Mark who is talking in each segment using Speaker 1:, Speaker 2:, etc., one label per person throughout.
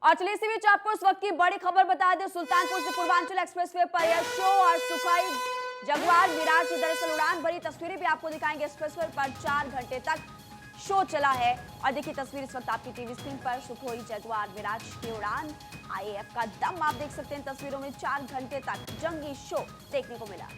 Speaker 1: और चलिए इसी बीच आपको इस वक्त की बड़ी खबर बता दें। सुल्तानपुर से पूर्वांचल एक्सप्रेसवे पर एयर शो और सुखाई जगुआर विराट की दरअसल उड़ान भरी तस्वीरें भी आपको दिखाएंगे। एक्सप्रेसवे पर 4 घंटे तक शो चला है और देखिए तस्वीर इस वक्त आपकी टीवी स्क्रीन पर। सुखोई जगुआर विराट की उड़ान, आईएएफ का दम आप देख सकते हैं तस्वीरों में। 4 घंटे तक जंगी शो देखने को मिला।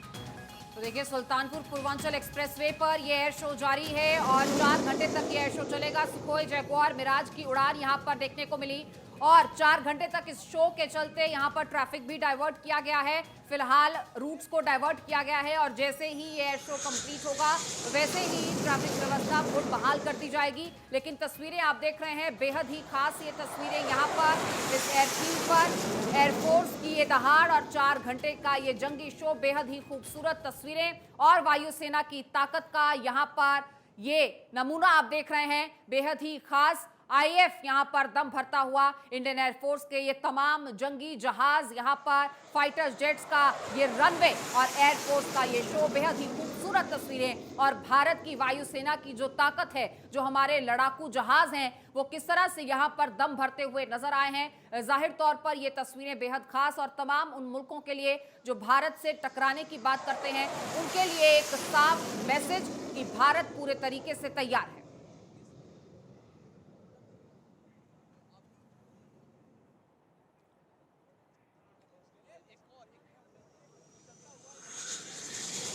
Speaker 2: तो देखिए सुल्तानपुर पूर्वांचल एक्सप्रेसवे पर यह एयर शो जारी है और 4 घंटे तक ये एयर शो चलेगा। सुखोई जगुआर मिराज की उड़ान यहां पर देखने को मिली और 4 घंटे तक इस शो के चलते यहां पर ट्रैफिक भी डाइवर्ट किया गया है। फिलहाल रूट्स को डाइवर्ट किया गया है और जैसे ही ये एयर शो कंप्लीट होगा वैसे ही ट्रैफिक व्यवस्था फिर बहाल कर दी जाएगी। लेकिन तस्वीरें आप देख रहे हैं बेहद ही खास ये तस्वीरें यहाँ पर इस एयरफील्ड पर एयरफोर्स की ये दहाड़ और 4 घंटे का ये जंगी शो, बेहद ही खूबसूरत तस्वीरें और वायुसेना की ताकत का यहाँ पर ये नमूना आप देख रहे हैं। बेहद ही खास आईएएफ यहां पर दम भरता हुआ, इंडियन एयरफोर्स के ये तमाम जंगी जहाज, यहां पर फाइटर जेट्स का ये रनवे और एयरफोर्स का ये शो, बेहद ही खूबसूरत तस्वीरें और भारत की वायुसेना की जो ताकत है, जो हमारे लड़ाकू जहाज हैं वो किस तरह से यहां पर दम भरते हुए नजर आए हैं। जाहिर तौर पर ये तस्वीरें बेहद खास और तमाम उन मुल्कों के लिए जो भारत से टकराने की बात करते हैं उनके लिए एक साफ मैसेज कि भारत पूरे तरीके से तैयार है।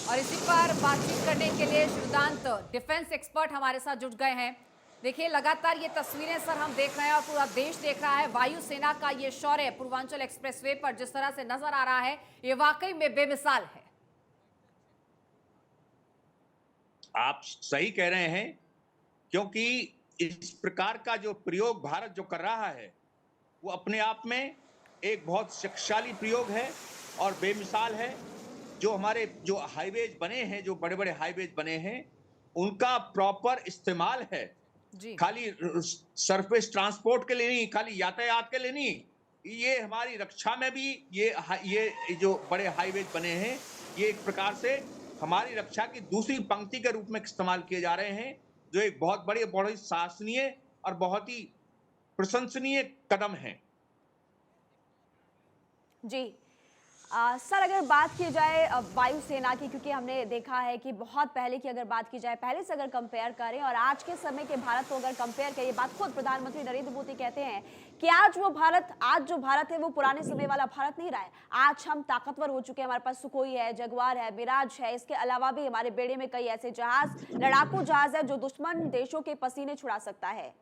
Speaker 2: और इसी पर बातचीत करने के लिए श्रीदांत डिफेंस एक्सपर्ट हमारे साथ जुड़ गए हैं। देखिए लगातार ये तस्वीरें सर हम देख रहे हैं और पूरा देश देख रहा है। वायुसेना का ये शौर्य पूर्वांचल एक्सप्रेसवे पर जिस तरह से नजर आ रहा है ये वाकई में बेमिसाल है।
Speaker 3: आप सही कह रहे हैं, क्योंकि इस प्रकार का जो प्रयोग भारत जो कर रहा है वो अपने आप में एक बहुत शक्तिशाली प्रयोग है और बेमिसाल है। जो हमारे जो हाईवेज बने हैं, जो बड़े बड़े हाईवेज बने हैं, उनका प्रॉपर इस्तेमाल है
Speaker 2: जी।
Speaker 3: खाली सरफेस ट्रांसपोर्ट के लिए नहीं, खाली यातायात के लिए नहीं, ये हमारी रक्षा में भी ये जो बड़े हाईवेज बने हैं ये एक प्रकार से हमारी रक्षा की दूसरी पंक्ति के रूप में इस्तेमाल किए जा रहे हैं, जो एक बहुत बड़ी, बहुत शासनीय और बहुत ही प्रशंसनीय कदम है।
Speaker 1: जी सर, अगर बात की जाए वायुसेना की, क्योंकि हमने देखा है कि बहुत पहले की अगर बात की जाए, पहले से अगर कंपेयर करें और आज के समय के भारत को अगर कंपेयर करें, बात खुद प्रधानमंत्री नरेंद्र मोदी कहते हैं कि आज जो भारत है वो पुराने समय वाला भारत नहीं रहा है। आज हम ताकतवर हो चुके हैं, हमारे पास सुखोई है, जगुआर है, मिराज है, इसके अलावा भी हमारे बेड़े में कई ऐसे जहाज, लड़ाकू जहाज है जो दुश्मन देशों के पसीने छुड़ा सकता है।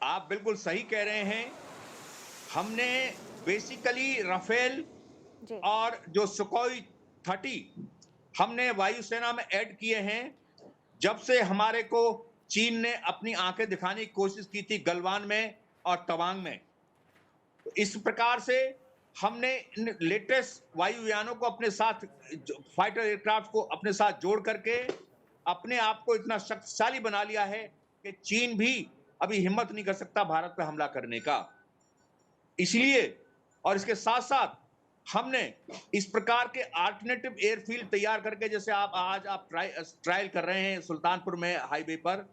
Speaker 3: आप बिल्कुल सही कह रहे हैं। हमने बेसिकली राफेल और जो सुखोई 30 हमने वायुसेना में ऐड किए हैं जब से हमारे को चीन ने अपनी आंखें दिखाने की कोशिश की थी गलवान में और तवांग में। इस प्रकार से हमने इन लेटेस्ट वायुयानों को अपने साथ, फाइटर एयरक्राफ्ट को अपने साथ जोड़ करके अपने आप को इतना शक्तिशाली बना लिया है कि चीन भी अभी हिम्मत नहीं कर सकता भारत पर हमला करने का। इसलिए और इसके साथ साथ हमने इस प्रकार के अल्टरनेटिव एयरफील्ड तैयार करके, जैसे आप ट्रायल कर रहे हैं सुल्तानपुर में हाईवे पर,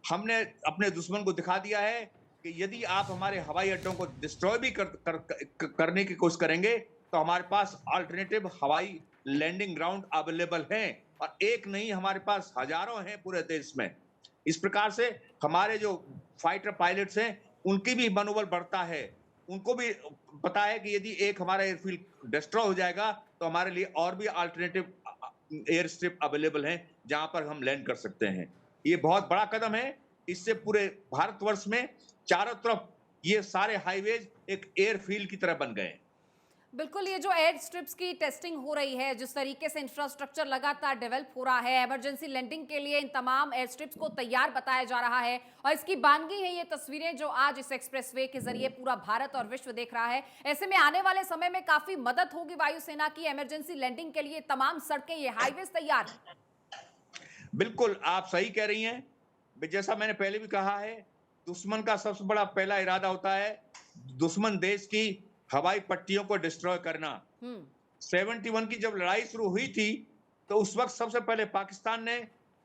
Speaker 3: हमने अपने दुश्मन को दिखा दिया है कि यदि आप हमारे हवाई अड्डों को डिस्ट्रॉय भी करने की कोशिश करेंगे तो हमारे पास अल्टरनेटिव हवाई लैंडिंग ग्राउंड अवेलेबल हैं और एक नहीं, हमारे पास हजारों हैं पूरे देश में। इस प्रकार से हमारे जो फाइटर पायलट्स हैं उनकी भी मनोबल बढ़ता है। उनको भी पता है कि यदि एक हमारा एयरफील्ड डिस्ट्रॉय हो जाएगा तो हमारे लिए और भी अल्टरनेटिव एयर स्ट्रिप अवेलेबल हैं जहां पर हम लैंड कर सकते हैं। ये बहुत बड़ा कदम है। इससे पूरे भारतवर्ष में चारों तरफ ये सारे हाईवेज एक एयरफील्ड की तरह बन गए हैं।
Speaker 2: बिल्कुल, ये जो एयर स्ट्रिप्स की टेस्टिंग हो रही है, जिस तरीके से इंफ्रास्ट्रक्चर लगातार डेवलप हो रहा है, इमरजेंसी लैंडिंग के लिए इन तमाम एयर स्ट्रिप्स को तैयार बताया जा रहा है और इसकी बानगी है ये तस्वीरें जो आज इस एक्सप्रेसवे के जरिए पूरा भारत और विश्व देख रहा है। ऐसे में आने वाले समय में काफी मदद होगी वायुसेना की इमरजेंसी लैंडिंग के लिए। तमाम सड़कें, ये हाईवेज तैयार है।
Speaker 3: बिल्कुल आप सही कह रही हैं। जैसा मैंने पहले भी कहा है, दुश्मन का सबसे बड़ा पहला इरादा होता है दुश्मन देश की हवाई पट्टियों को डिस्ट्रॉय करना। 71 की जब लड़ाई शुरू हुई थी तो उस वक्त सबसे पहले पाकिस्तान ने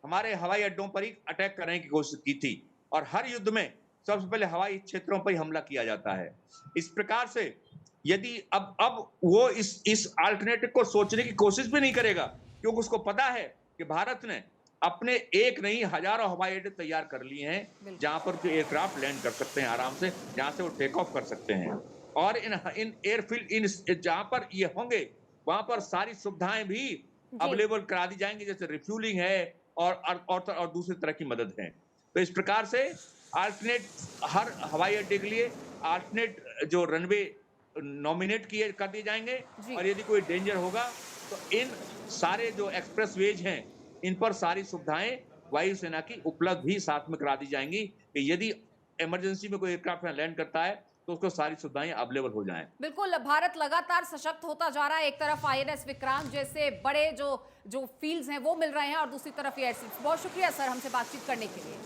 Speaker 3: हमारे हवाई अड्डों पर ही अटैक करने की कोशिश की थी और हर युद्ध में सबसे पहले हवाई क्षेत्रों पर ही हमला किया जाता है। इस प्रकार से यदि अब वो इस अल्टरनेटिव को सोचने की कोशिश भी नहीं करेगा, क्योंकि उसको पता है कि भारत ने अपने एक नहीं हजारों हवाई अड्डे तैयार कर लिए हैं, जहां पर एयरक्राफ्ट लैंड कर सकते हैं आराम से, जहां से वो टेक ऑफ कर सकते हैं। और इन एयरफील्ड इन जहां पर ये होंगे, वहां पर सारी सुविधाएं भी अवेलेबल करा दी जाएंगी, जैसे रिफ्यूलिंग है और दूसरी तरह की मदद है। तो इस प्रकार से अल्टरनेट हर हवाई अड्डे के लिए अल्टरनेट जो रनवे नॉमिनेट किए कर दिए जाएंगे, और यदि कोई डेंजर होगा तो इन सारे जो एक्सप्रेसवेज हैं, इन पर सारी सुविधाएं वायुसेना की उपलब्ध भी साथ में करा दी जाएंगी कि यदि इमरजेंसी में कोई एयरक्राफ्ट लैंड करता है तो उसको सारी सुविधाएं अवेलेबल हो जाएं।
Speaker 2: बिल्कुल, भारत लगातार सशक्त होता जा रहा है। एक तरफ आईएनएस विक्रांत जैसे बड़े जो फील्ड्स हैं वो मिल रहे हैं और दूसरी तरफ एयरस्ट्रिप्स। बहुत शुक्रिया सर हमसे बातचीत करने के लिए।